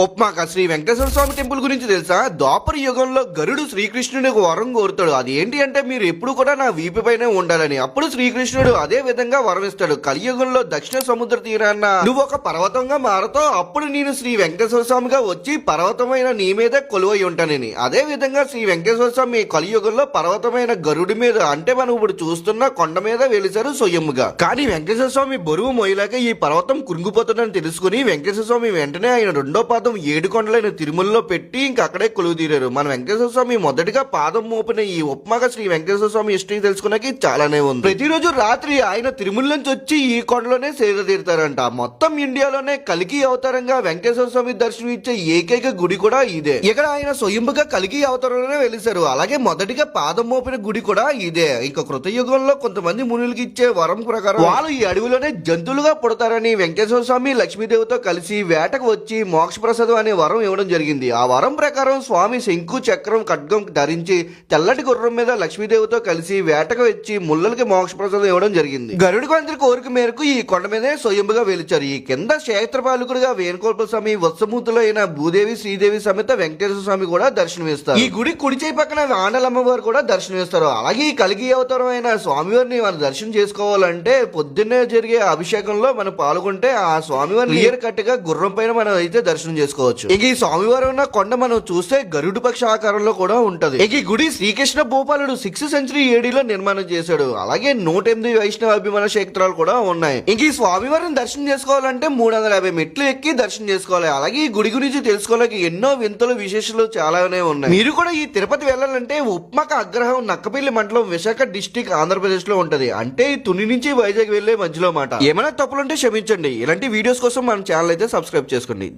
ఉప్మాక శ్రీ వెంకటేశ్వర స్వామి temple గురించి తెలుసా? ద్వాపర యుగంలో గరుడు శ్రీకృష్ణుడికి వరం కోరుతాడు. అది ఏంటి అంటే మీరు ఎప్పుడు కూడా నా వీపు పైనే ఉండాలని. అప్పుడు శ్రీకృష్ణుడు అదే విధంగా వరం ఇస్తాడు. కలియుగంలో దక్షిణ సముద్ర తీరాన్న నువ్వు ఒక పర్వతంగా మారతావు, అప్పుడు నేను శ్రీ వెంకటేశ్వర స్వామిగా వచ్చి పర్వతమైన నీ మీద కొలువై ఉంటానని. అదే విధంగా శ్రీ వెంకటేశ్వర స్వామి కలియుగంలో పర్వతమైన గరుడి మీద, అంటే మనం ఇప్పుడు చూస్తున్న కొండ మీద వెలిసారు స్వయంగా. కానీ వెంకటేశ్వర స్వామి బరువు మోయలేక ఈ పర్వతం కురుంగిపోతుందని తెలుసుకుని వెంకటేశ్వర స్వామి వెంటనే ఆయన రెండో పాదం 7 కొండలైన తిరుమలలో పెట్టి ఇంక అక్కడే కొలువు తీరారు. మన వెంకటేశ్వర స్వామి మొదటిగా పాదం మోపిన ఈ ఉప్మాక శ్రీ వెంకటేశ్వర స్వామి హిస్టరీ తెలుసుకున్నకి చాలానే ఉంది. ప్రతిరోజు రాత్రి ఆయన తిరుమల నుంచి వచ్చి ఈ కొండలోనే సేద తీరుతారంట. మొత్తం ఇండియాలోనే కలికి అవతారంగా వెంకటేశ్వర స్వామి దర్శనం ఇచ్చే ఏకైక గుడి కూడా ఇదే. ఇక్కడ ఆయన స్వయంగా కలికి అవతారంలోనే వెలిసారు. అలాగే మొదటిగా పాదం మోపిన గుడి కూడా ఇదే. ఇంకా కృతయుగంలో కొంతమంది మునులకి ఇచ్చే వరం ప్రకారం వాళ్ళు ఈ అడవిలోనే జంతువులుగా పుడతారని వెంకటేశ్వర స్వామి లక్ష్మీదేవితో కలిసి వేటకు వచ్చి మోక్ష ప్రసాదం అనే వరం ఇవ్వడం జరిగింది. ఆ వరం ప్రకారం స్వామి శంకు చక్రం ఖడ్గం ధరించి తెల్లటి గుర్రం మీద లక్ష్మీదేవితో కలిసి వేటకు వచ్చి ముళ్ళకి మోక్ష ప్రసాదం ఇవ్వడం జరిగింది. గరుడికి అందరి కోరిక మేరకు ఈ కొండ మీదే స్వయంగా వెలిచారు. ఈ కింద క్షేత్రపాలకుడిగా వేణుగోపాల స్వామి, వత్సమూర్తులు అయిన భూదేవి, శ్రీదేవి సమేత వెంకటేశ్వర స్వామి కూడా దర్శనమిస్తారు. ఈ గుడి కుడిచే పక్కన ఆండలమ్మ వారు కూడా దర్శనమిస్తారు. అలాగే ఈ కలిగి అవతారం అయిన స్వామివారిని మనం దర్శనం చేసుకోవాలంటే పొద్దున్నే జరిగే అభిషేకంలో మనం పాల్గొంటే ఆ స్వామివారిని క్లియర్ కట్ గా గుర్రం పైన మనం అయితే దర్శనం చేసుకోవచ్చు. ఇక ఈ స్వామివారు ఉన్న కొండ మనం చూస్తే గరుడు పక్ష ఆకారంలో కూడా ఉంటది. ఇక ఈ గుడి శ్రీకృష్ణ భూపాలుడు 6th century AD లో నిర్మాణం చేశాడు. అలాగే 108 వైష్ణవ అభిమాన క్షేత్రాలు కూడా ఉన్నాయి. ఇంక ఈ స్వామివారిని దర్శనం చేసుకోవాలంటే 350 మెట్లు ఎక్కి దర్శనం చేసుకోవాలి. అలాగే ఈ గుడి గురించి తెలుసుకోలేక ఎన్నో వింతలు విశేషాలు చాలానే ఉన్నాయి. మీరు కూడా ఈ తిరుపతి వెళ్ళాలంటే ఉప్మక అగ్రహం నక్కపల్లి మండలం, విశాఖ డిస్టిక్, ఆంధ్రప్రదేశ్ లో ఉంటది. అంటే ఈ తుని నుంచి వైజాగ్ వెళ్లే మధ్యలో మాట. ఏమైనా తప్పులుంటే క్షమించండి. ఇలాంటి వీడియోస్ కోసం మన ఛానల్ అయితే సబ్స్క్రైబ్ చేసుకోండి.